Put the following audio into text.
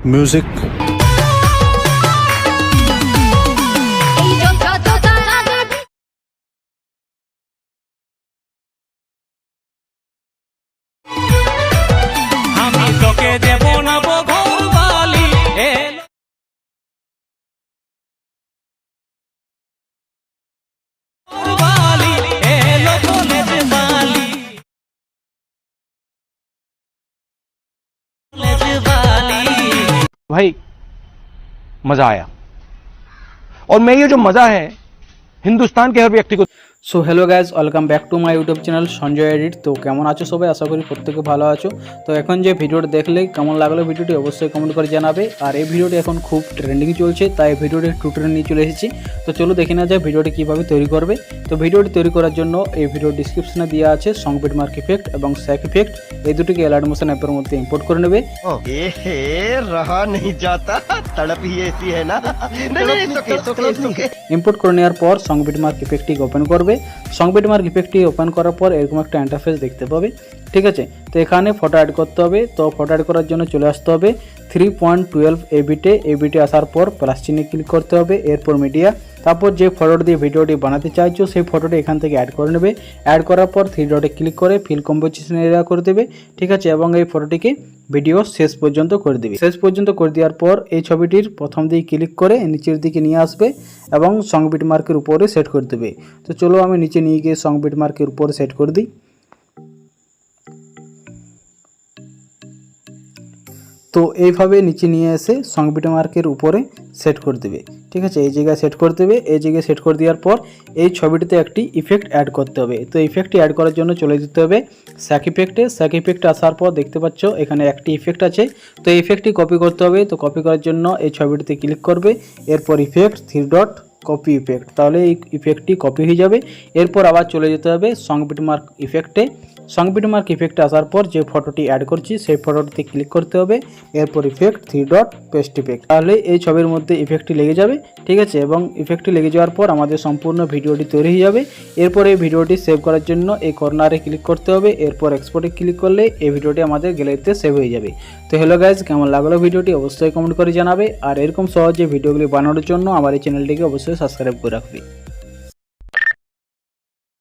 Music भाई मजा आया। और मैं ये जो मजा है हिंदुस्तान के हर व्यक्ति को। So hello guys welcome back to my YouTube channel Sanjay edit. तो केमन आछो सबाई, आशा करी प्रत्येके भालो आछो। तो एखन जे भिडियोटी देखले केमन लागलो भिडियोटी अवश्य कमेंट करे जानाबे। और এই ভিডিওটি এখন খুব ট্রেন্ডিং চলছে, তাই ভিডিওটি টিউটোরিয়াল নিয়ে চলে এসেছি। তো চলো দেখে না যায় ভিডিওটি কিভাবে তৈরি করবে। তো ভিডিওটি তৈরি করার জন্য এই ভিডিও ডেসক্রিপশনে দেওয়া আছে সংবিট মার্ক ইফেক্ট এবং স্যাক ইফেক্ট, এই দুটিকে এলাইট মোশন অ্যাপের মধ্যে ইম্পোর্ট করে নেবে। रहा नहीं जाता, तड़प ही ऐसी है ना। ইম্পোর্ট করে নেওয়ার পর সংবিট মার্ক ইফেক্টটি ওপেন করবে। সংবিট মার্ক ইফেক্টটি ওপেন করার পর এরকম একটা ইন্টারফেস দেখতে পাবে, ঠিক আছে। তো এখানে ফটো অ্যাড করতে হবে। তো ফটো অ্যাড করার জন্য চলে আসতে হবে 3.12 এবিটে আসার পর প্লাস চিহ্নে ক্লিক করতে হবে। এরপর মিডিয়া, তারপর যে ফটোটি দিয়ে ভিডিওটি বানাতে চাইছো সেই ফটোটি এখান থেকে অ্যাড করে নেবে। অ্যাড করার পর 3 ডটে ক্লিক করে ফিল কম্পোজিশন এরিয়া করে দেবে, ঠিক আছে। এবং এই ফটোটিকে ভিডিও শেষ পর্যন্ত করে দেবে। শেষ পর্যন্ত করে দেওয়ার পর এই ছবিটির প্রথম দিকে ক্লিক করে নিচের দিকে নিয়ে আসবে এবং সংবিট মার্কের উপরে সেট করে দেবে। তো চলো আমি নিচে নিয়ে গিয়ে সংবিট মার্কের উপরে সেট করে দিই। তো এইভাবে নিচে নিয়ে এসে সংবিট মার্কের উপরে সেট করে দেবে, ঠিক আছে। এই জায়গায় সেট করে দেবে। এই জায়গায় সেট করে দেওয়ার পর এই ছবিটিতে একটি ইফেক্ট অ্যাড করতে হবে। তো ইফেক্টটি অ্যাড করার জন্য চলে যেতে হবে স্যাক ইফেক্টে। স্যাক ইফেক্টে আসার পর দেখতে পাচ্ছ এখানে একটি ইফেক্ট আছে। তো এই ইফেক্টটি কপি করতে হবে। তো কপি করার জন্য এই ছবিটিতে ক্লিক করবে, এরপর ইফেক্ট 3 ডট কপি ইফেক্ট, তাহলে এই ইফেক্টটি কপি হয়ে যাবে। এরপর আবার চলে যেতে হবে সংবিট মার্ক ইফেক্টে। সংবিট মার্ক ইফেক্টে আসার পর যে ফটোটি অ্যাড করছি সেই ফটোটিতে ক্লিক করতে হবে। এরপর ইফেক্ট 3 ডট পেস্ট ইফেক্ট, তাহলে এই ছবির মধ্যে ইফেক্টটি লেগে যাবে, ঠিক আছে। এবং ইফেক্টটি লেগে যাওয়ার পর আমাদের সম্পূর্ণ ভিডিওটি তৈরি হয়ে যাবে। এরপর এই ভিডিওটি সেভ করার জন্য এই কর্নারে ক্লিক করতে হবে। এরপর এক্সপোর্টে ক্লিক করলে এই ভিডিওটি আমাদের গ্যালারিতে সেভ হয়ে যাবে। তো হ্যালো গাইজ, কেমন লাগলো ভিডিওটি অবশ্যই কমেন্ট করে জানাবে। আর এরকম সহজে ভিডিওগুলি বানানোর জন্য আমার এই চ্যানেলটিকে অবশ্যই সাবস্ক্রাইব করে রাখবে।